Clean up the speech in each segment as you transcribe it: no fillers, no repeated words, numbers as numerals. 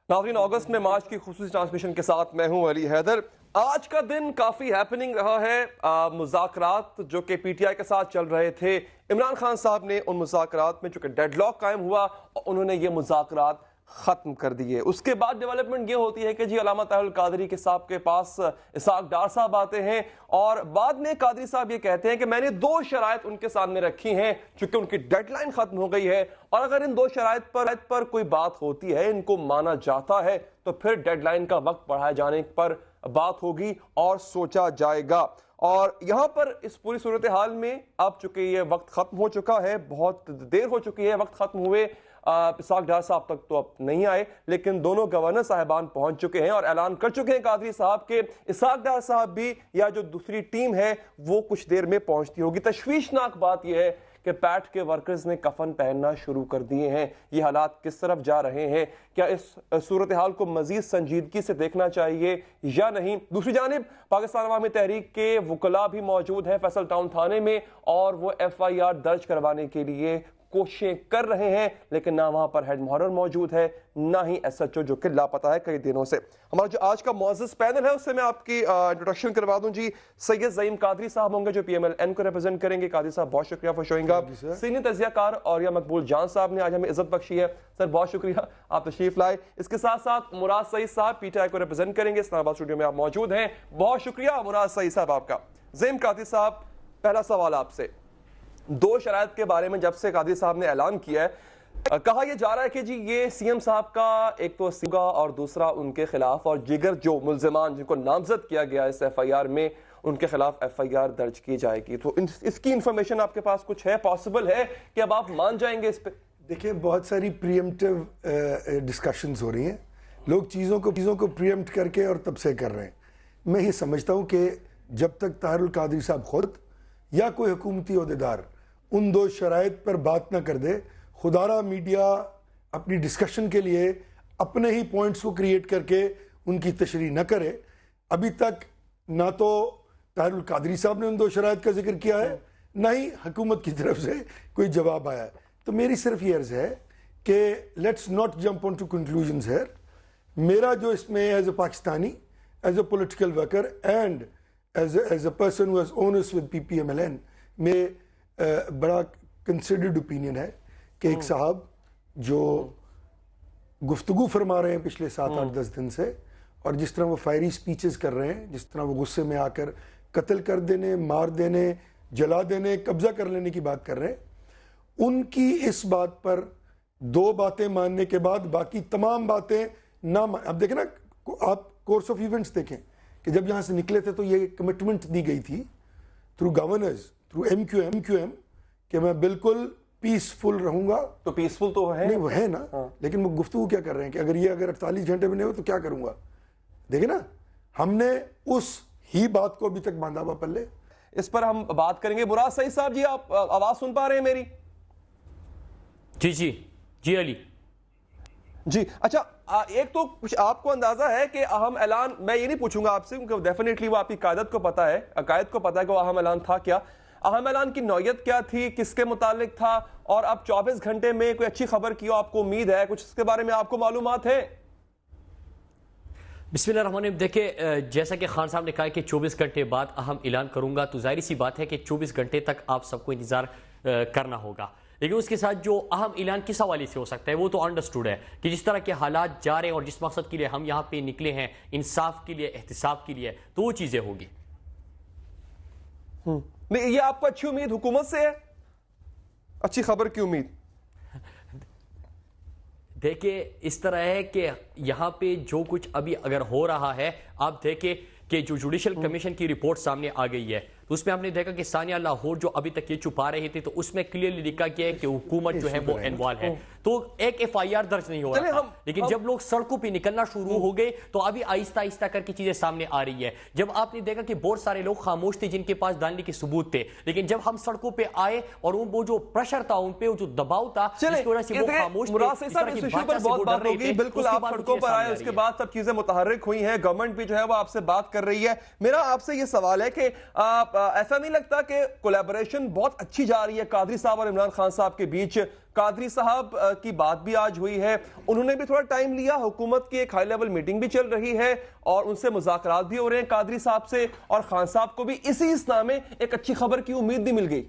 नाज़रीन, अगस्त में मार्च की खुसूसी ट्रांसमिशन के साथ मैं हूं अली हैदर। आज का दिन काफी हैपनिंग रहा है। मुज़ाकरात जो कि पीटीआई के साथ चल रहे थे, इमरान खान साहब ने उन मुज़ाकरात में चूंकि डेडलॉक कायम हुआ और उन्होंने ये मुज़ाकरात खत्म कर दिए। उसके बाद डेवलपमेंट ये होती है कि जी अल्लामा ताहिरुल कादरी के साहब के पास इसहाक डार साहब आते हैं और बाद में कादरी साहब ये कहते हैं कि मैंने 2 शराइत उनके सामने रखी हैं चूंकि उनकी डेडलाइन खत्म हो गई है और अगर इन 2 शराइत पर कोई बात होती है, इनको माना जाता है, तो फिर डेडलाइन का वक्त बढ़ाए जाने पर बात होगी और सोचा जाएगा। और यहां पर इस पूरी सूरत हाल में अब चूंकि ये वक्त खत्म हो चुका है, बहुत देर हो चुकी है वक्त खत्म हुए, इसहाक डार साहब तक तो अब नहीं आए, लेकिन दोनों गवर्नर साहिबान पहुंच चुके हैं और ऐलान कर चुके हैं कादरी साहब के इसहाक डार साहब भी या जो दूसरी टीम है वो कुछ देर में पहुंचती होगी। तशवीशनाक बात यह है कि पैट के वर्कर्स ने कफन पहनना शुरू कर दिए हैं। ये हालात किस तरफ जा रहे हैं, क्या इस सूरत हाल को मजीद संजीदगी से देखना चाहिए या नहीं? दूसरी जानिब पाकिस्तान अवामी तहरीक के वकला भी मौजूद हैं फैसल टाउन थाने में और वो FIR दर्ज करवाने के लिए कोशिशें कर रहे हैं, लेकिन ना वहां पर हेड मुहर्रर मौजूद है, ना ही SHO जो कि लापता है कई दिनों से। हमारा जो आज का मौजूद पैनल है उससे मैं आपकी इंट्रोडक्शन करवा दूं। जी, सैयद ज़ईम कादरी साहब होंगे जो PMLN को रिप्रेजेंट करेंगे। कादरी साहब बहुत शुक्रिया फॉर शोइंग अप। सीनियर तजियाकार और या मकबूल जान साहब ने आज हमें इज्जत बख्शी है, सर बहुत शुक्रिया आप तशरीफ लाए। इसके साथ साथ मुराद सईद साहब PTI को रिप्रेजेंट करेंगे, इस्लामाबाद स्टूडियो में आप मौजूद हैं, बहुत शुक्रिया मुराद सईद साहब आपका। ज़ईम कादरी साहब, पहला सवाल आपसे, 2 शराइत के बारे में जब से कादरी साहब ने ऐलान किया है, कहा यह जा रहा है कि जी ये CM साहब का एक तो इस्तीफा और दूसरा उनके खिलाफ और जिगर जो मुल्जिमान जिनको नामजद किया गया इस FIR में उनके खिलाफ FIR दर्ज की जाएगी। तो इसकी इंफॉर्मेशन आपके पास कुछ है? पॉसिबल है कि अब आप मान जाएंगे इस पे? देखिए, बहुत सारी प्रीएम्प्टिव डिस्कशंस हो रही हैं, लोग चीज़ों को प्रीएम्प्ट करके और तब से कर रहे हैं। मैं ये समझता हूँ कि जब तक ताहिरुल कादरी साहब खुद या कोई हुकूमती ओहदेदार उन 2 शराइत पर बात ना कर दे, खुदारा मीडिया अपनी डिस्कशन के लिए अपने ही पॉइंट्स को क्रिएट करके उनकी तशरीह न करे। अभी तक ना तो ताहिरुल कादरी साहब ने उन 2 शराइत का जिक्र किया है, ना ही हुकूमत की तरफ से कोई जवाब आया है। तो मेरी सिर्फ ये अर्ज है कि let's not jump on to conclusions here. मेरा जो इसमें as a Pakistani, as a political worker and as a person who has honours with PPMLN में बड़ा कंसिडर्ड ओपिनियन है कि एक साहब जो गुफ्तगू फरमा रहे हैं पिछले 7-8-10 दिन से और जिस तरह वो फायरी स्पीचेस कर रहे हैं, जिस तरह वो गुस्से में आकर कत्ल कर देने, मार देने, जला देने, कब्जा कर लेने की बात कर रहे हैं, उनकी इस बात पर 2 बातें मानने के बाद बाकी तमाम बातें ना अब देखें ना, आप कोर्स ऑफ इवेंट्स देखें कि जब यहाँ से निकले थे तो ये कमिटमेंट दी गई थी थ्रू गवर्नर्स, थ्रू MQM कि मैं बिल्कुल पीसफुल रहूंगा। तो पीसफुल तो है नहीं, वो है ना, लेकिन वो गुफ्तगू क्या कर रहे हैं कि अगर 48 घंटे में नहीं हो तो क्या करूंगा। देखिए ना, हमने उस ही बात को अभी तक बांधा हुआ पल्ले। इस पर हम बात करेंगे। मुराद सईद साहब जी, आप आवाज सुन पा रहे हैं मेरी? जी अली जी। अच्छा, एक तो कुछ आपको अंदाजा है कि अहम ऐलान, मैं ये नहीं पूछूंगा आपसे क्योंकि डेफिनेटली वो आपकी कायदत को पता है, अकायद को पता है कि वो अहम ऐलान था क्या, अहम ऐलान की नौयत क्या थी, किसके मुतालिक था, और अब 24 घंटे में कोई अच्छी खबर की आपको उम्मीद है, कुछ इसके बारे में आपको मालूमात है? बिस्मिल्लाहिर्रहमानिर्रहीम। देखिए, जैसा कि खान साहब ने कहा कि 24 घंटे बाद अहम ऐलान करूंगा, तो जाहिर सी बात है कि 24 घंटे तक आप सबको इंतजार करना होगा। लेकिन उसके साथ जो अहम ऐलान किस हवाले से हो सकता है वो तो अंडरस्टूड है कि जिस तरह के हालात जा रहे हैं और जिस मकसद के लिए हम यहाँ पे निकले हैं, इंसाफ के लिए, एहतिसाब के लिए, तो वो चीजें होगी। नहीं, ये आपको अच्छी उम्मीद हुकूमत से है, अच्छी खबर की उम्मीद? देखिए, इस तरह है कि यहाँ पे जो कुछ अभी अगर हो रहा है, आप देखें कि जो जुडिशल कमीशन की रिपोर्ट सामने आ गई है तो उसमें आपने देखा कि सानिया लाहौर जो अभी तक ये छुपा रही थी, तो उसमें क्लियरली लिखा गया है कि हुकूमत जो है वो इन्वॉल्व है। तो एक FIR दर्ज नहीं हो रहा था, लेकिन जब लोग सड़कों पे निकलना शुरू हो गए तो अभी आहिस्ता आहिस्ता करके चीजें सामने आ रही है। जब आपने देखा कि बहुत सारे लोग खामोश थे जिनके पास डालने के सबूत थे, लेकिन जब हम सड़कों पे आए और वो जो प्रेशर था, उन पे जो दबाव था, जिसकी वजह से वो खामोश थे। बहुत बात होगी, बिल्कुल आप सड़कों पर आए, उसके बाद सब चीजें मुतहर्रिक हुई हैं, गवर्नमेंट भी जो है वो आपसे बात कर रही है। मेरा आपसे ये सवाल है कि ایسا نہیں لگتا کہ کولیبریشن بہت اچھی جا رہی ہے قادری صاحب اور عمران خان صاحب کے بیچ؟ قادری صاحب کی بات بھی آج ہوئی ہے، انہوں نے بھی تھوڑا ٹائم لیا، حکومت کی ایک ہائی لیول میٹنگ بھی چل رہی ہے اور ان سے مذاکرات بھی ہو رہے ہیں قادری صاحب سے، اور خان صاحب کو بھی اسی اسنا میں ایک اچھی خبر کی امید بھی مل گئی۔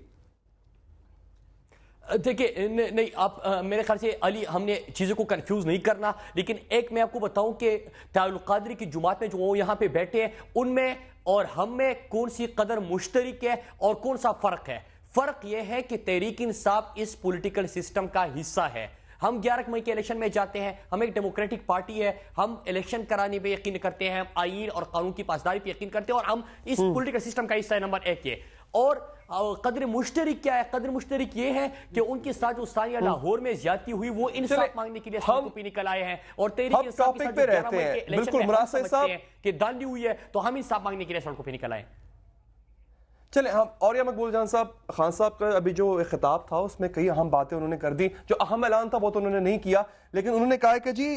دیکھیں نہیں، آپ میرے خیال سے علی ہم نے چیزوں کو کنفیوز نہیں کرنا، لیکن ایک میں آپ کو بتاؤں کہ طاہر القادری کی جماعت میں جو وہ یہاں پہ بیٹھے ہیں ان میں اور ہم میں کون سی قدر مشترک ہے اور کون سا فرق ہے؟ فرق یہ ہے کہ تحریک انصاف اس پولیٹیکل سسٹم کا حصہ ہے۔ ہم 11 مئی کے الیکشن میں جاتے ہیں، ہم ایک ڈیموکریٹک پارٹی ہے، ہم الیکشن کرانے پہ یقین کرتے ہیں، ہم آئین اور قانون کی پاسداری پہ یقین کرتے ہیں، اور ہم اس پولیٹیکل سسٹم کا حصہ ہے نمبر 1 ہے۔ اور قدر مشترک کیا ہے؟ قدر مشترک یہ ہے کہ ان کے ساتھ جو ثانیہ لاہور میں زیادتی ہوئی وہ انصاف مانگنے کے لیے سڑکوں پہ نکل آئے ہیں، اور تحریک انصاف کے ساتھ جو 11 مئی کے الیکشن میں ہم سمجھتے ہیں کہ داندلی ہوئی ہے تو ہم انصاف مانگنے کے لیے سڑکوں پہ نکل آئے ہیں۔ چلیں ہم اور یا مقبول جان صاحب، خان صاحب کا ابھی جو خطاب تھا اس میں کئی اہم باتیں انہوں نے کر دی، جو اہم اعلان تھا وہ تو انہوں نے نہیں کیا، لیکن انہوں نے کہا کہ جی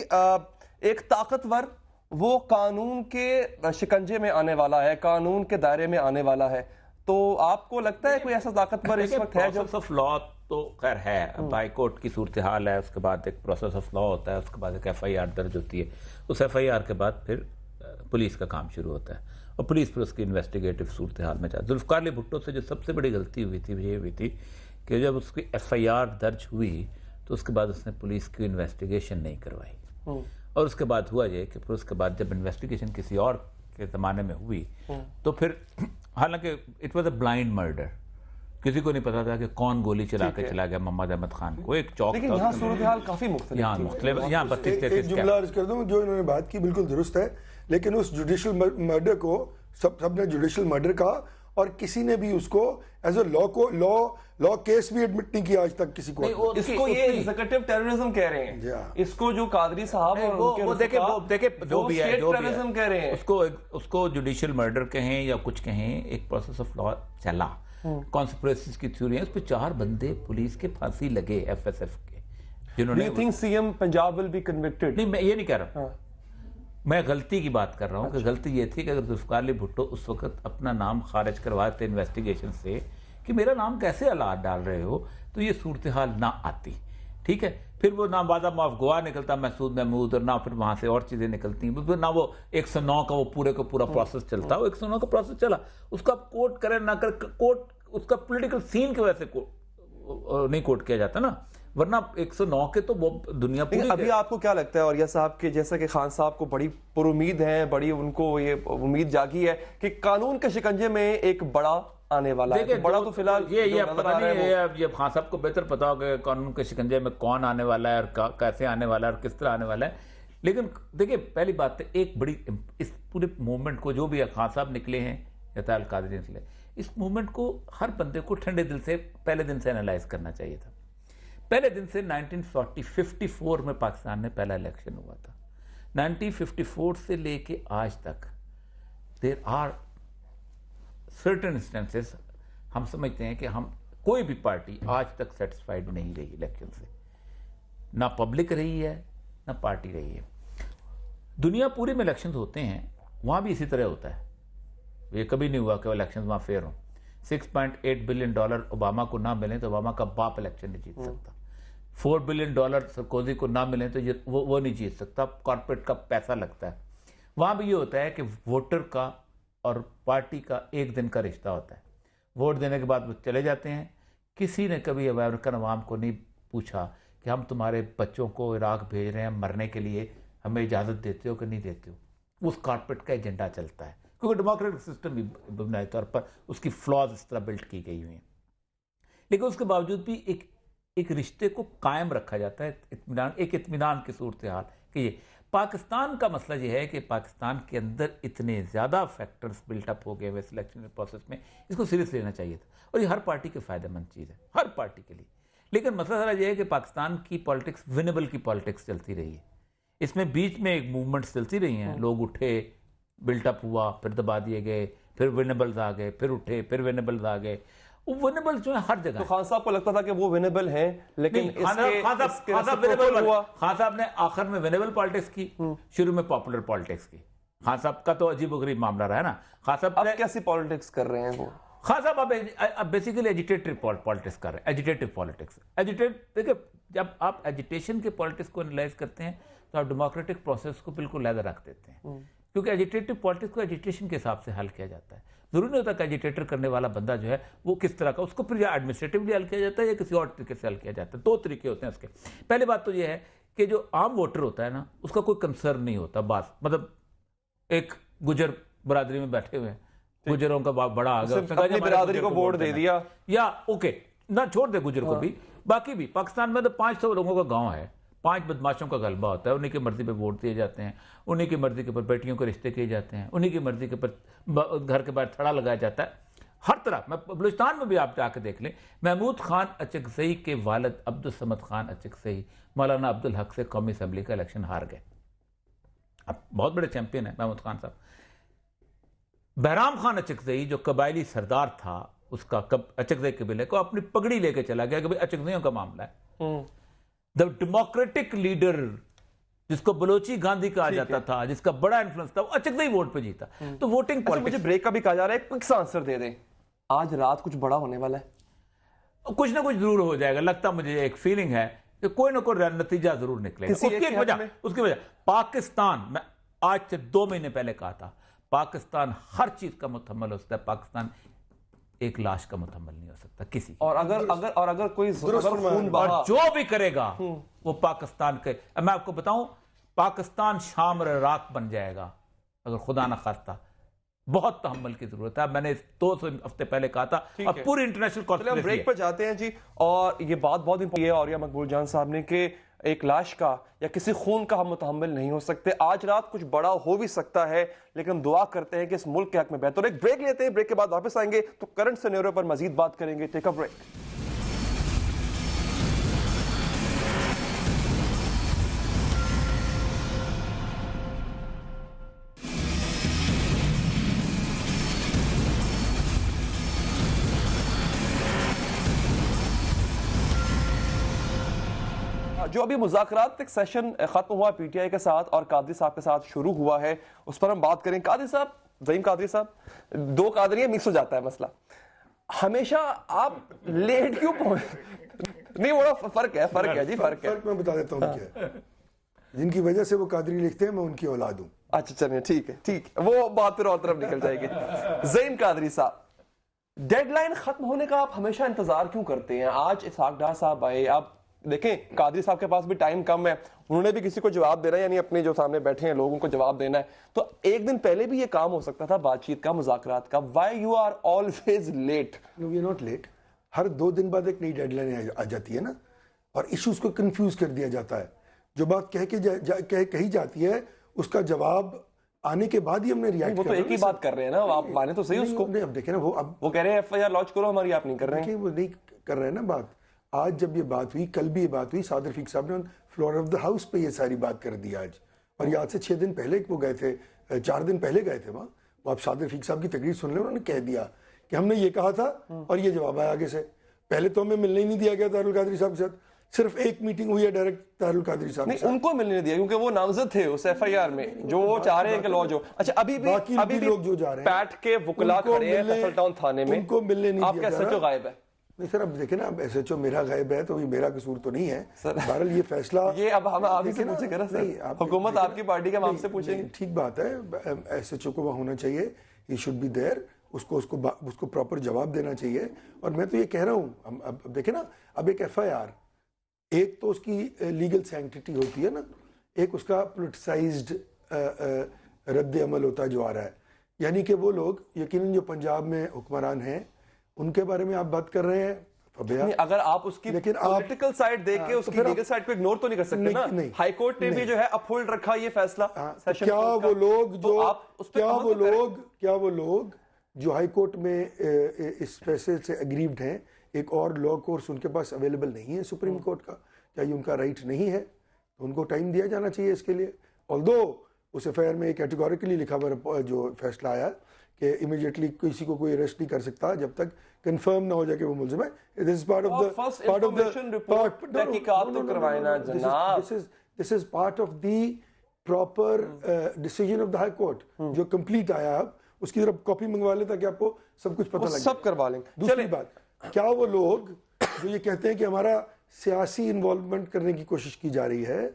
ایک طاقتور وہ قانون کے شکنجے میں آنے والا ہے، قانون کے دائرے میں آنے والا ہے، تو آپ کو لگتا ہے کوئی ایسا طاقتور اس وقت ہے جو؟ پروسیس آف لا تو خیر ہے، ہائی کورٹ کی صورتحال ہے، اس کے بعد ایک پروسیس آف لا ہوتا ہے، اس کے بعد ایک ایف آئی آر درج ہوتی ہے، اس ایف آئی آر کے بعد پھر پولیس کا کام شروع ہوتا ہے اور پولیس پھر اس کی انویسٹیگیٹو صورتحال میں جاتی ہے۔ ذوالفقار علی بھٹو سے جو سب سے بڑی غلطی ہوئی تھی یہ ہوئی تھی کہ جب اس کی ایف آئی آر درج ہوئی تو اس کے بعد اس نے پولیس کی انویسٹیگیشن نہیں کروائی، اور اس کے بعد ہوا یہ کہ پھر اس کے بعد جب انویسٹیگیشن کسی اور کے زمانے میں ہوئی تو پھر حالانکہ it was a blind murder, کسی کو نہیں پتا تھا کہ کون گولی چلا کے چلا گیا محمد احمد خان کو، ایک چوک لیکن یہاں صورتحال کافی مختلف، یہاں مختلف، یہاں 32-33 ایک جملہ عرض کر دوں، جو انہوں نے بات کی بالکل درست ہے، لیکن اس جوڈیشل مرڈر کو سب نے جوڈیشل مرڈر کہا، اور کسی نے بھی اس کو ایز اے لا کیس بھی ایڈمٹ نہیں کیا آج تک کسی کو۔ اس کو یہ ایگزیکٹو ٹیررزم کہہ رہے ہیں، اس کو جو قادری صاحب اور وہ دیکھیں جو بھی ہے ٹیررزم کہہ رہے ہیں، اس کو جوڈیشل مرڈر کہیں یا کچھ کہیں، ایک پروسیس آف لا چلا، کانسپریسیز کی تھیوری ہے، اس پہ 4 بندے پولیس کے پھانسی لگے ایف ایس ایف کے، جنہوں نے Do you think CM Punjab will be convicted؟ نہیں میں یہ نہیں کہہ رہا، میں غلطی کی بات کر رہا ہوں کہ غلطی یہ تھی کہ اگر ذوالفقار علی بھٹو اس وقت اپنا نام خارج کرواتے انویسٹیگیشن سے کہ میرا نام کیسے آلات ڈال رہے ہو، تو یہ صورتحال نہ آتی، ٹھیک ہے؟ پھر وہ نہ وعدہ معاف گواہ نکلتا محسود محمود، اور نہ پھر وہاں سے اور چیزیں نکلتی ہیں، پھر نہ وہ 109 کا وہ پورے کا پورا پروسیس چلتا، وہ 109 کا پروسیس چلا، اس کا کوٹ کرے نہ کرے، کوٹ اس کا پولیٹیکل سین کی وجہ سے نہیں کوٹ کیا جاتا نا، ورنہ 109 کے تو وہ دنیا پوری۔ ابھی آپ کو کیا لگتا ہے اوریہ صاحب کہ جیسا کہ خان صاحب کو بڑی پر امید ہیں، بڑی ان کو یہ امید جاگی ہے کہ قانون کے شکنجے میں ایک بڑا آنے والا ہے، بڑا تو فی الحال یہ پتہ نہیں، یہ خان صاحب کو بہتر پتا ہوگا کہ قانون کے شکنجے میں کون آنے والا ہے اور کیسے آنے والا ہے اور کس طرح آنے والا ہے، لیکن دیکھیں پہلی بات ہے ایک بڑی اس پورے موومنٹ کو جو بھی خان صاحب نکلے ہیں یا طاہر القادری نکلے، اس موومنٹ کو ہر بندے کو ٹھنڈے دل سے پہلے دن سے انالائز کرنا چاہیے تھا۔ پہلے دن سے 1954 میں پاکستان میں پہلا الیکشن ہوا تھا، 1954 سے لے کے آج تک دیر آر سرٹن انسٹنسز، ہم سمجھتے ہیں کہ ہم کوئی بھی پارٹی آج تک سیٹسفائیڈ نہیں رہی الیکشن سے، نہ پبلک رہی ہے نہ پارٹی رہی ہے۔ دنیا پوری میں الیکشنز ہوتے ہیں، وہاں بھی اسی طرح ہوتا ہے، یہ کبھی نہیں ہوا کہ الیکشنز وہاں فیئر ہوں۔ $6.8 بلین اوباما کو نہ ملیں تو اوباما کا باپ الیکشن نہیں جیت سکتا، $4 بلین سرکوزی کو نہ ملیں تو وہ نہیں جیت سکتا، کارپوریٹ کا پیسہ لگتا ہے۔ وہاں بھی یہ ہوتا ہے کہ ووٹر کا اور پارٹی کا ایک دن کا رشتہ ہوتا ہے، ووٹ دینے کے بعد وہ چلے جاتے ہیں۔ کسی نے کبھی امریکن عوام کو نہیں پوچھا کہ ہم تمہارے بچوں کو عراق بھیج رہے ہیں مرنے کے لیے، ہمیں اجازت دیتے ہو کہ نہیں دیتے ہو، اس کارپوریٹ کا ایجنڈا چلتا ہے، کیونکہ ڈیموکریٹک سسٹم بھی بنیادی طور پر اس کی فلاز اس طرح بلٹ کی گئی ہوئی ہیں، لیکن اس کے باوجود بھی ایک رشتے کو قائم رکھا جاتا ہے، ایک اطمینان کی صورتحال کہ یہ پاکستان کا مسئلہ یہ ہے کہ پاکستان کے اندر اتنے زیادہ فیکٹرز بلٹ اپ ہو گئے ہوئے سلیکشن پروسیس میں، اس کو سیریس لینا چاہیے تھا، اور یہ ہر پارٹی کے فائدہ مند چیز ہے، ہر پارٹی کے لیے، لیکن مسئلہ ذرا یہ ہے کہ پاکستان کی پالیٹکس ونیبل کی پالیٹکس چلتی رہی ہے، اس میں بیچ میں ایک موومنٹس چلتی رہی ہیں، لوگ اٹھے، بلٹ اپ ہوا، پھر دبا دیے گئے، پھر ونیبلز آ گئے، پھر اٹھے، پھر ونیبلز آ گئے، وہ ونیبل جو ہے ہر جگہ۔ تو خان صاحب کو لگتا تھا کہ وہ ونیبل ہیں، لیکن خان صاحب نے آخر میں ونیبل پالیٹکس کی، شروع میں پاپولر پالیٹکس کی۔ خان صاحب کا تو عجیب و غریب معاملہ رہا ہے نا، خان صاحب اب کیسی پالیٹکس کر رہے ہیں وہ؟ खान साहब आप बेसिकली एजिटेटिव पॉलिटिक्स कर रहे हैं, एजिटेटिव पॉलिटिक्स। देखिए, जब आप एजिटेशन के पॉलिटिक्स को एनालाइज करते हैं तो आप डेमोक्रेटिक प्रोसेस को बिल्कुल अलग रख देते हैं, क्योंकि एजिटेटिव पॉलिटिक्स को एजिटेशन के हिसाब से हल किया जाता है। जरूरी नहीं होता कि एजिटेटर करने वाला बंदा जो है वो किस तरह का, उसको फिर या एडमिनिस्ट्रेटिवली हल किया जाता है या किसी और तरीके से हल किया जाता है। दो तरीके होते हैं उसके। पहली बात तो ये है कि जो आम वोटर होता है ना, उसका कोई कंसर्न नहीं होता। बात मतलब एक गुजर बरादरी में बैठे हुए हैं, गुजरों का बड़ा आ गया, अपनी बिरादरी को वोट दे दिया, या ओके ना, छोड़ दे गुजर को भी, बाकी भी पाकिस्तान में तो 500 लोगों का गांव है, 5 बदमाशों का गलबा होता है, उन्हीं की मर्जी पे वोट दिए जाते हैं, उन्हीं की मर्जी के ऊपर बेटियों के रिश्ते किए जाते हैं, उन्हीं की मर्जी के ऊपर घर के बाहर थड़ा लगाया जाता है। हर तरह, मैं बलूचिस्तान में भी आप जाके देख लें, महमूद खान अचकज़ई के वालिद अब्दुल समद खान अचकज़ई मौलाना अब्दुल हक से कौमी असम्बली का इलेक्शन हार गए। अब बहुत बड़े चैंपियन है महमूद खान साहब। बहराम खान अचकज़ई जो कबायली सरदार था, उसका अचकज़ई कबीले को अपनी पगड़ी लेके चला गया कि भाई अचकज़ईयों का मामला है। द डेमोक्रेटिक लीडर जिसको बलोची गांधी कहा जाता था, जिसका बड़ा इन्फ्लुएंस था, वो अचकज़ई वोट पे जीता। तो वोटिंग मुझे ब्रेक का भी कहा जा रहा है, क्विक सा आंसर दे दें, आज रात कुछ बड़ा होने वाला है? कुछ ना कुछ जरूर हो जाएगा, लगता मुझे, एक फीलिंग है कि कोई ना कोई नतीजा जरूर निकलेगा। उसकी वजह पाकिस्तान, मैं आज से 2 महीने पहले कहा था, पाकिस्तान हर चीज का मुतहम्मल हो सकता है, पाकिस्तान एक लाश का मुतहम्मल नहीं हो सकता किसी। और अगर कोई खून बहा, जो भी करेगा वो पाकिस्तान के, मैं आपको बताऊं, पाकिस्तान शाम और इराक बन जाएगा अगर खुदा ना खास्ता। बहुत तहम्मुल की जरूरत है। मैंने 2 हफ्ते पहले कहा था, और पूरी इंटरनेशनल कॉन्फ्रेंस। ब्रेक पर जाते हैं जी, और ये बात बहुत इंपॉर्टेंट है औरिया मकबूल जान साहब ने, कि एक लाश का या किसी खून का हम मुतहम्मिल नहीं हो सकते। आज रात कुछ बड़ा हो भी सकता है, लेकिन दुआ करते हैं कि इस मुल्क के हक में बेहतर। एक ब्रेक लेते हैं, ब्रेक के बाद वापस आएंगे तो करंट सिनेरियो पर मजीद बात करेंगे। Take a break. जो अभी मुज़ाकरात एक सेशन खत्म हुआ पीटीआई के साथ और कादरी साहब के साथ शुरू हुआ है, उस पर हम बात करें। कादरी साहब, ज़हीम कादरी साहब, 2 कादरी मिक्स हो जाता है मसला। हमेशा आप लेट क्यों नहीं, बड़ा फर्क है जी, फर्क है। मैं बता देता हूँ क्या है। जिनकी वजह से वो कादरी लिखते हैं, मैं उनकी औलाद हूँ। अच्छा चलिए, ठीक है, वो बात फिर और तरफ निकल जाएगी। ज़हीम कादरी साहब, डेडलाइन खत्म होने का आप हमेशा इंतजार क्यों करते हैं? आज इसहाक डार साहब आए, आप देखें कादरी साहब के पास भी टाइम कम है, उन्होंने भी किसी को जवाब देना है, यानी अपने जो सामने बैठे हैं लोगों को जवाब देना है। तो एक दिन पहले भी ये काम हो सकता था बातचीत का, मुज़ाकरात का। Why you are always late? No, we are not late. हर 2 दिन बाद एक नई डेडलाइन आ जाती है ना, और इश्यूज को कंफ्यूज कर दिया जाता है। जो बात कही जाती है, उसका जवाब आने के बाद ही हमने रिएक्ट। वो तो एक ही बात कर रहे हैं ना, आप माने तो सही उसको। नहीं, अब देखें ना, वो कह रहे हैं FIR लॉन्च करो हमारी, आप नहीं कर रहे हैं। वो नहीं कर रहे हैं ना बात। आज जब ये बात हुई, कल भी ये बात हुई, सादर रफीक साहब ने फ्लोर ऑफ द हाउस पे ये सारी बात कर दी आज। और ये आज से 6 दिन पहले वो गए थे, 4 दिन पहले गए थे वहाँ। वो आप सादर रफीक साहब की तकरीर सुन लें, उन्होंने कह दिया कि हमने ये कहा था और ये जवाब आया आगे से। पहले तो हमें मिलने ही नहीं दिया गया तारुल कादरी साहब के साथ, सिर्फ एक मीटिंग हुई है डायरेक्ट तारुल कादरी साहब। नहीं, उनको मिलने नहीं दिया क्योंकि वो नामजद थे उस FIR में, जो वो चाह रहे हैं कि लॉ जो। अच्छा, अभी भी लोग जो जा रहे हैं, पैट के वुकला खड़े हैं फैसल टाउन थाने में, उनको मिलने नहीं दिया। आपका SHO गायब है। नहीं सर, अब देखे ना, अब SHO मेरा गायब है तो ये मेरा कसूर तो नहीं है। बहरहाल ये फैसला, ये अब हम आप ही से पूछेंगे ना सर, हुकूमत आपकी पार्टी के, हम आपसे पूछेंगे। ठीक बात है, SHO को वहाँ होना चाहिए, ही शुड बी देयर, उसको प्रॉपर जवाब देना चाहिए। और मैं तो ये कह रहा हूँ, अब देखे ना, अब एक FIR, एक तो उसकी लीगल सैंक्टिटी होती है ना, एक उसका पोलिटिसाइज्ड रद्द अमल होता जो आ रहा है। यानी कि वो लोग यकीनन जो पंजाब में हुक्मरान हैं, उनके बारे में आप बात कर रहे हैं। नहीं, अगर आप उसकी पॉलिटिकल साइड देख के उसकी लीगल साइड को इग्नोर तो नहीं कर सकते ना। हाई कोर्ट ने भी जो है अपहोल्ड रखा ये फैसला। क्या वो लोग जो हाई कोर्ट में इस फैसले से अग्रीव्ड हैं, एक और लॉ कोर्स उनके पास अवेलेबल नहीं है सुप्रीम कोर्ट का, क्या ये उनका राइट नहीं है? तो उनको टाइम दिया जाना चाहिए इसके लिए। ऑल्दो उस FIR में कैटेगोरिकली लिखा हुआ जो फैसला आया कि इमीडिएटली किसी को कोई अरेस्ट नहीं कर सकता जब तक कंफर्म ना हो जाए कि वो मुल्जिम है। This is part of the this is part of the proper decision of the high court जो कंप्लीट आया। अब اس کی طرف کاپی منگوا لے تاکہ آپ کو سب کچھ پتہ لگ جائے. سب کروا لیں. دوسری بات, کیا وہ لوگ جو یہ کہتے ہیں کہ ہمارا سیاسی انوالومنٹ کرنے کی کوشش کی جا رہی ہے,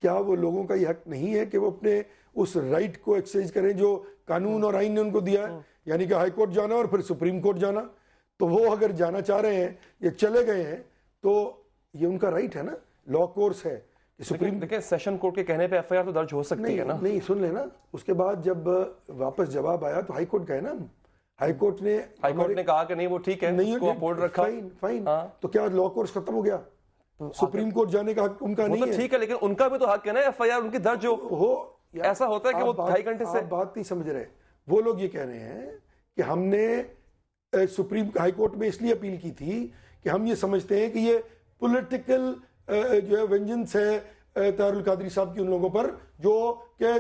کیا وہ لوگوں کا یہ حق نہیں ہے کہ وہ اپنے اس رائٹ کو ایکسرسائز کریں جو قانون اور آئین نے ان کو دیا ہے, یعنی کہ ہائی کورٹ جانا اور پھر سپریم کورٹ جانا؟ تو وہ اگر جانا چاہ رہے ہیں یا چلے گئے ہیں تو یہ ان کا رائٹ ہے نا, لا کورس ہے کہ سپریم. دیکھیں سیشن کورٹ کے کہنے پہ ایف آئی آر تو درج ہو سکتی ہے نا. نہیں سن لینا, اس کے بعد جب واپس جواب آیا تو ہائی کورٹ گئے نا, ہائی کورٹ نے کہا کہ نہیں وہ ٹھیک ہے, اس کو اپورٹ رکھا. فائن. تو کیا لا کورس ختم ہو گیا؟ سپریم کورٹ جانے کا حق ان کا نہیں ہے. ٹھیک ہے, لیکن ان کا بھی تو حق ہے نا ایف آئی آر ان کی درج ہو. ایسا ہوتا ہے کہ وہ 2.5 گھنٹے سے بات نہیں سمجھ رہے. وہ لوگ یہ کہہ رہے ہیں کہ ہم نے سپریم ہائی کورٹ میں اس لیے اپیل کی تھی کہ ہم یہ سمجھتے ہیں کہ یہ پولیٹیکل جو ہے وینجنس ہے طاہر القادری صاحب کی ان لوگوں پر جو کہ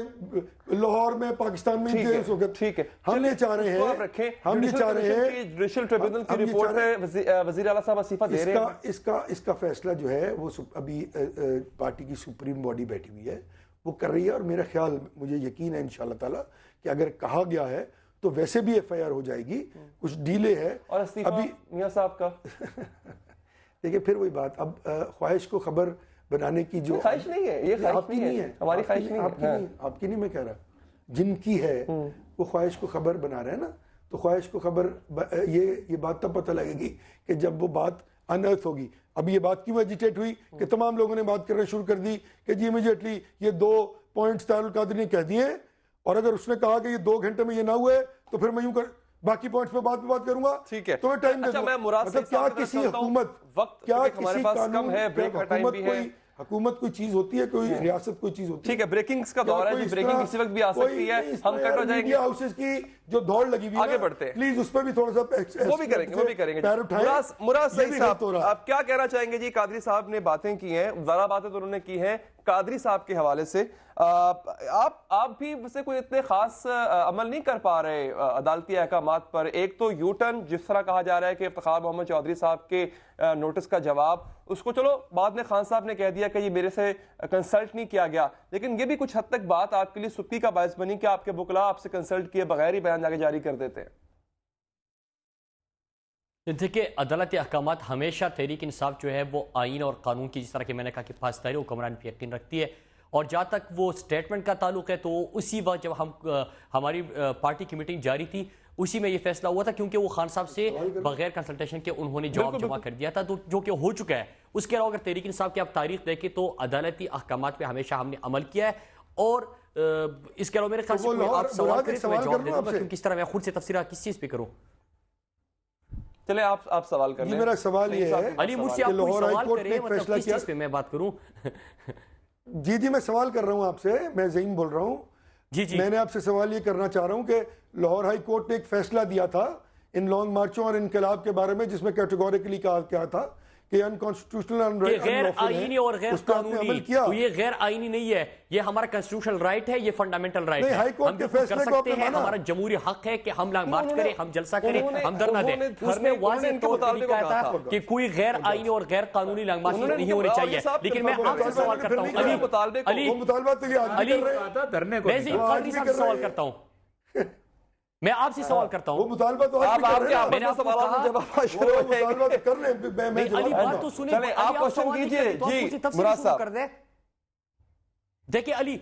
لاہور میں پاکستان میں ٹھیک ہے. ہم یہ چاہ رہے ہیں جوڈیشل ٹریبیونل کی رپورٹ ہے وزیر اعلیٰ صاحب استعفیٰ دے رہے ہیں. اس کا فیصلہ جو ہے وہ ابھی پارٹی کی سپریم باڈی بیٹھی ہوئی ہے, وہ کر رہی ہے. اور میرا خیال, مجھے یقین ہے انشاءاللہ تعالیٰ کہ اگر کہا گیا ہے تو ویسے بھی ایف آئی آر ہو جائے گی. کچھ ڈیلے ہے. اور استعفیٰ میاں صاحب کا دیکھیں پھر وہی بات, اب خواہش کو خبر بنانے کی جو خواہش نہیں ہے, یہ خواہش نہیں ہے, ہماری خواہش نہیں ہے, آپ کی نہیں, میں کہہ رہا جن کی ہے وہ خواہش کو خبر بنا رہے ہیں نا. تو خواہش کو خبر یہ بات تب پتہ لگے گی کہ جب وہ بات انرتھ ہوگی. اب یہ بات کیوں ایجیٹیٹ ہوئی کہ تمام لوگوں نے بات کرنا شروع کر دی کہ جی امیڈیٹلی یہ 2 پوائنٹس طاہر القادری نے کہہ دیے, اور اگر اس نے کہا کہ یہ 2 گھنٹے میں یہ نہ ہوئے تو پھر میں یوں کر باقی پوائنٹس پہ بات کروں گا. ٹھیک ہے, تو ٹائم دے دو. مطلب کیا کسی حکومت, کیا کسی قانون, حکومت کوئی چیز ہوتی ہے, کوئی ریاست کوئی چیز ہوتی ہے. ٹھیک ہے, بریکنگز کا دور ہے جی, بریکنگ کسی وقت بھی آ سکتی ہے, ہم کٹ ہو جائیں گے. ہاؤسز کی جو دوڑ لگی ہوئی ہے, آگے بڑھتے ہیں, پلیز اس پہ بھی تھوڑا سا وہ بھی کریں گے. مراد صحیح صاحب, آپ کیا کہنا چاہیں گے جی؟ قادری صاحب نے باتیں کی ہیں, زیادہ باتیں تو انہوں نے کی ہیں قادری صاحب کے حوالے سے. آپ بھی ویسے کوئی اتنے خاص عمل نہیں کر پا رہے عدالتی احکامات پر. ایک تو یو ٹرن جس طرح کہا جا رہا ہے کہ افتخار محمد چودھری صاحب کے نوٹس کا جواب, اس کو چلو بعد میں خان صاحب نے کہہ دیا کہ یہ میرے سے کنسلٹ نہیں کیا گیا, لیکن یہ بھی کچھ حد تک بات آپ کے لیے سستی کا باعث بنی کہ آپ کے وکلاء آپ سے کنسلٹ کیے بغیر ہی بیان آگے جاری کر دیتے ہیں. دیکھیں عدالتی احکامات ہمیشہ تحریک انصاف جو ہے وہ آئین اور قانون کی, جس طرح کہ میں نے کہا کہ پاسداری حکمران پہ یقین رکھتی ہے, اور جہاں تک وہ سٹیٹمنٹ کا تعلق ہے تو اسی وقت جب ہماری پارٹی کی میٹنگ جاری تھی اسی میں یہ فیصلہ ہوا تھا, کیونکہ وہ خان صاحب سے بغیر کنسلٹیشن کے انہوں نے جواب جمع کر دیا تھا, تو جو کہ ہو چکا ہے. اس کے علاوہ اگر تحریک انصاف کی آپ تاریخ دیکھیں تو عدالتی احکامات پہ ہمیشہ ہم نے عمل کیا ہے, اور اس کے علاوہ میرے خیال سے آپ سوال کریں تو میں جواب دے دوں گا, کیونکہ اس طرح میں خود سے تفسیرات کس چیز پہ کروں. چلے آپ سوال کریں. میرا سوال یہ ہے علی مجھ سے آپ کوئی سوال کریں, مطلب کس چیز پہ میں بات کروں. جی میں سوال کر رہا ہوں آپ سے, میں ظہیم بول رہا ہوں. جی میں نے آپ سے سوال یہ کرنا چاہ رہا ہوں کہ لاہور ہائی کورٹ نے ایک فیصلہ دیا تھا ان لانگ مارچوں اور انقلاب کے بارے میں, جس میں کیٹیگوریکلی کہا کیا تھا کہ انکانسٹیٹیوشنل غیر آئینی اور غیر قانونی. تو یہ غیر آئینی نہیں ہے, یہ ہمارا کنسٹیٹیوشنل رائٹ ہے, یہ فنڈامنٹل رائٹ ہے. ہم بالکل کر سکتے ہیں, ہمارا جمہوری حق ہے کہ ہم لانگ مارچ کریں, ہم جلسہ کریں, ہم دھرنا دیں. اس میں واضح طور پر لکھا تھا کہ کوئی غیر آئینی اور غیر قانونی لانگ مارچ نہیں ہونی چاہیے. لیکن میں آپ سے سوال کرتا ہوں میں آپ سے سوال کرتا ہوں, وہ مطالبہ تو میں نے آپ کو کہا آپ کوشچن کیجئے. جی مراد صاحب دیکھیں علی,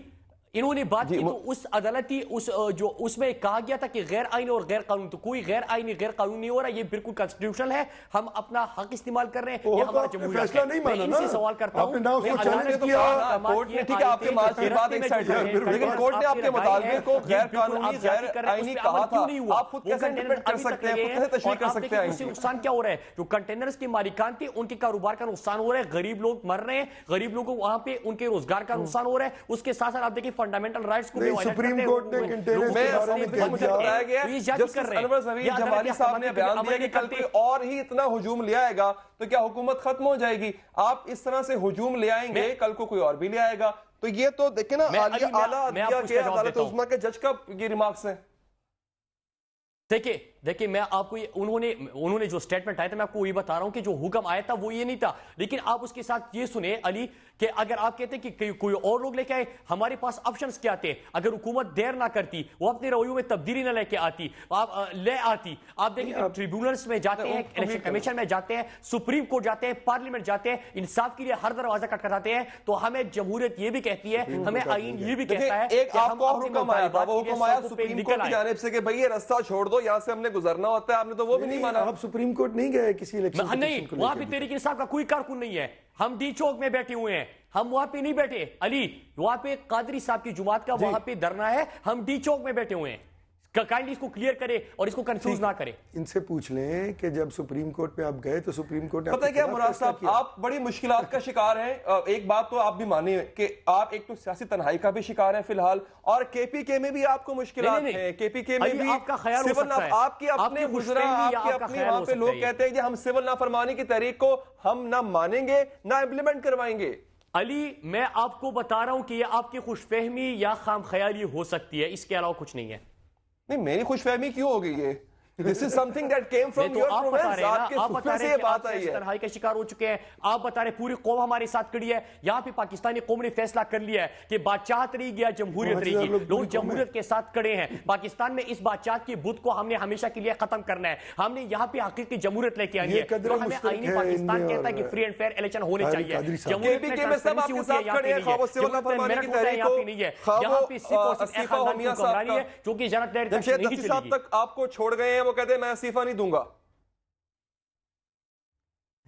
انہوں نے بات کی تو اس عدالتی اس میں کہا گیا تھا کہ غیر آئینی اور غیر قانونی, تو کوئی غیر آئینی غیر قانونی نہیں ہو رہا, یہ بالکل کنسٹیٹیوشنل ہے, ہم اپنا حق استعمال کر رہے ہیں, یہ ہمارا جمہوری حق ہے. میں ان سے سوال کرتا ہوں, کورٹ نے ٹھیک ہے آپ کے مارچ کی بات ایک سائڈ ہے, لیکن کورٹ نے آپ کے مطالبے کو غیر قانونی غیر آئینی کہا تھا, آپ خود کیسے انٹرپریٹ کر سکتے ہیں, خود کیسے تشریح کر سکتے ہیں؟ اس سے نقصان کیا ہو رہا ہے؟ جو کنٹینرز کے مالکان تھے ان کے کاروبار کا نقصان ہو رہا ہے, غریب لوگ مر رہے ہیں, غریب لوگوں کو وہاں پہ ان کے روزگار کا نقصان ہو رہا ہے. اس کے ساتھ ساتھ آپ دیکھیں فنڈامنٹل رائٹس سپریم کورٹ نے کنٹینرز کے بارے میں کہہ دیا. جسٹس انور زویر جمالی صاحب نے بیان دیا کہ کل کوئی اور ہی اتنا ہجوم لے آئے گا تو کیا حکومت ختم ہو جائے گی؟ آپ اس طرح سے ہجوم لے آئیں گے, کل کو کوئی اور بھی لے آئے گا. تو یہ تو دیکھیں نا اعلیٰ عدلیہ کے عدالت عظمیٰ کے جج کا یہ ریمارکس ہیں. دیکھیں देखिए मैं आपको ये उन्होंने जो स्टेटमेंट आया था, मैं आपको वही बता रहा हूं कि जो हुक्म आया था वो ये नहीं था। लेकिन आप उसके साथ ये सुने अली कि अगर आप कहते हैं कि कोई और लोग लेके आए, हमारे पास ऑप्शंस क्या थे। अगर हुकूमत देर ना करती, वो अपने रवैयों में तब्दीली ना लेके आती, आप देखिए ट्रिब्यूनल्स में जाते हैं, इलेक्शन कमीशन में जाते हैं, सुप्रीम कोर्ट जाते हैं, पार्लियामेंट जाते हैं, इंसाफ के लिए हर दरवाजा खटखटाते हैं। तो हमें जमहूरियत ये भी कहती है, हमें आईन ये भी कहता है एक आपको और हुक्म आया था, वो हुक्म आया सुप्रीम कोर्ट की जानिब से कि भाई ये रास्ता छोड़ दो, यहाँ से हमने गुजरना होता है, आपने तो वो भी नहीं माना। आप सुप्रीम कोर्ट नहीं गए किसी इलेक्शन नहीं, वहां पे तहरीक इंसाफ का कोई कारकुन नहीं है, हम डी चौक में बैठे हुए हैं, हम वहां पे नहीं बैठे अली, वहां पे कादरी साहब की जुमात का वहां पे धरना है, हम डी चौक में बैठे हुए हैं। काइंडली इसको क्लियर करे और इसको कंफ्यूज ना करे। इनसे पूछ लें कि जब सुप्रीम कोर्ट पे आप गए तो सुप्रीम कोर्ट ने पता है क्या मुराद साहब, आप बड़ी मुश्किलात का शिकार हैं। एक बात तो आप भी मानिए कि आप एक तो सियासी तन्हाई का भी शिकार हैं फिलहाल, और केपीके में भी आपको मुश्किलात हैं। केपीके में भी आपका ख्याल हो सकता है, आपकी अपने गुजरा, आपके अपने वहां पे लोग कहते हैं कि हम सिविल नाफरमानी की तहरीक को हम ना मानेंगे ना इम्प्लीमेंट करवाएंगे। अली मैं आपको बता रहा हूं कि ये आपकी खुशफहमी या खाम ख्याली हो सकती है, इसके अलावा कुछ नहीं है। नहीं, मेरी खुशफहमी क्यों हो गई है? This is something that came from your province. आपके सुफे से ये बात आई है। तन्हाई का शिकार हो चुके हैं, आप बता रहे पूरी कौम हमारे साथ खड़ी है। यहाँ पे पाकिस्तानी कौम ने फैसला कर लिया है कि बादशाहत रही गया, जमहूरियत रहेगी। लोग जमहूरियत के साथ खड़े हैं। पाकिस्तान में इस बादशाहत की बुत को हमने हमेशा के लिए खत्म करना है। हमने यहाँ पे हकीकी जमहूरियत लेके आनी है। तो हमें आईनी पाकिस्तान कहता है कि फ्री एंड फेयर इलेक्शन होने चाहिए। यहाँ पे जो कि जरा देर तक आपको छोड़ गए हैं, वो कहते हैं मैं इस्तीफा नहीं दूंगा।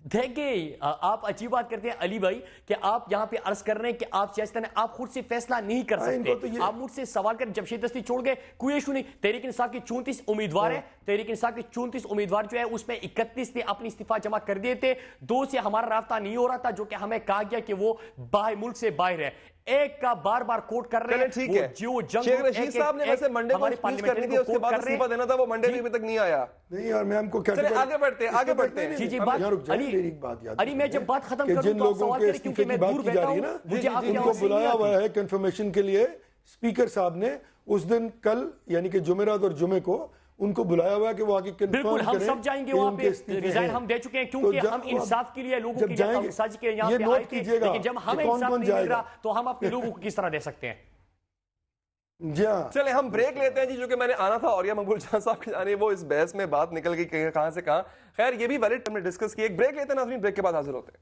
देखिए आप अच्छी बात करते हैं अली भाई कि आप यहां पे अर्ज कर रहे हैं कि आप सियासत आप खुद से फैसला नहीं कर सकते। आप मुझसे सवाल कर जमशेद दस्ती छोड़ गए, कोई इशू नहीं। तहरीक इंसाफ की 34 उम्मीदवार है, तहरीक इंसाफ के 34 उम्मीदवार जो है उसमें 31 ने अपनी इस्तीफा जमा कर दिए थे। 2 से हमारा राब्ता नहीं हो रहा था, जो कि हमें कहा गया कि वो बाहर मुल्क से बाहर है। एक का बार बार कोट कर रहे हैं। ठीक है, जो जंग शेख रशीद साहब ने वैसे मंडे को स्पीच करनी थी, उसके बाद इस्तीफा देना था, वो मंडे भी अभी तक नहीं आया। नहीं, और मैं हमको आगे बढ़ते हैं। जी बात अली मैं जब बात खत्म करूं जिन तो आप लोगों सवाल के करें क्योंकि मैं दूर बैठा हूं, मुझे उनको बुलाया हुआ है कंफर्मेशन के लिए। स्पीकर साहब ने उस दिन कल यानी कि जुमेरात और जुमे को उनको बुलाया हुआ है कि वो आगे कंफर्म बिल्कुल हम सब जाएंगे वहां पे। रिजाइन हम दे चुके हैं क्योंकि हम इंसाफ के लिए लोगों के लिए साजिश के यहां पे आए थे। लेकिन जब हमें इंसाफ नहीं मिल रहा तो हम अपने लोगों को किस तरह दे सकते हैं? चले हम ब्रेक लेते हैं जी, जो कि मैंने आना था और मकबूल जान साहब की जाने वो इस बहस में बात निकल गई कहां से कहां। खैर ये भी वैलिड हमने डिस्कस की। एक ब्रेक लेते हैं नाज़रीन, ब्रेक के बाद हाजिर होते हैं।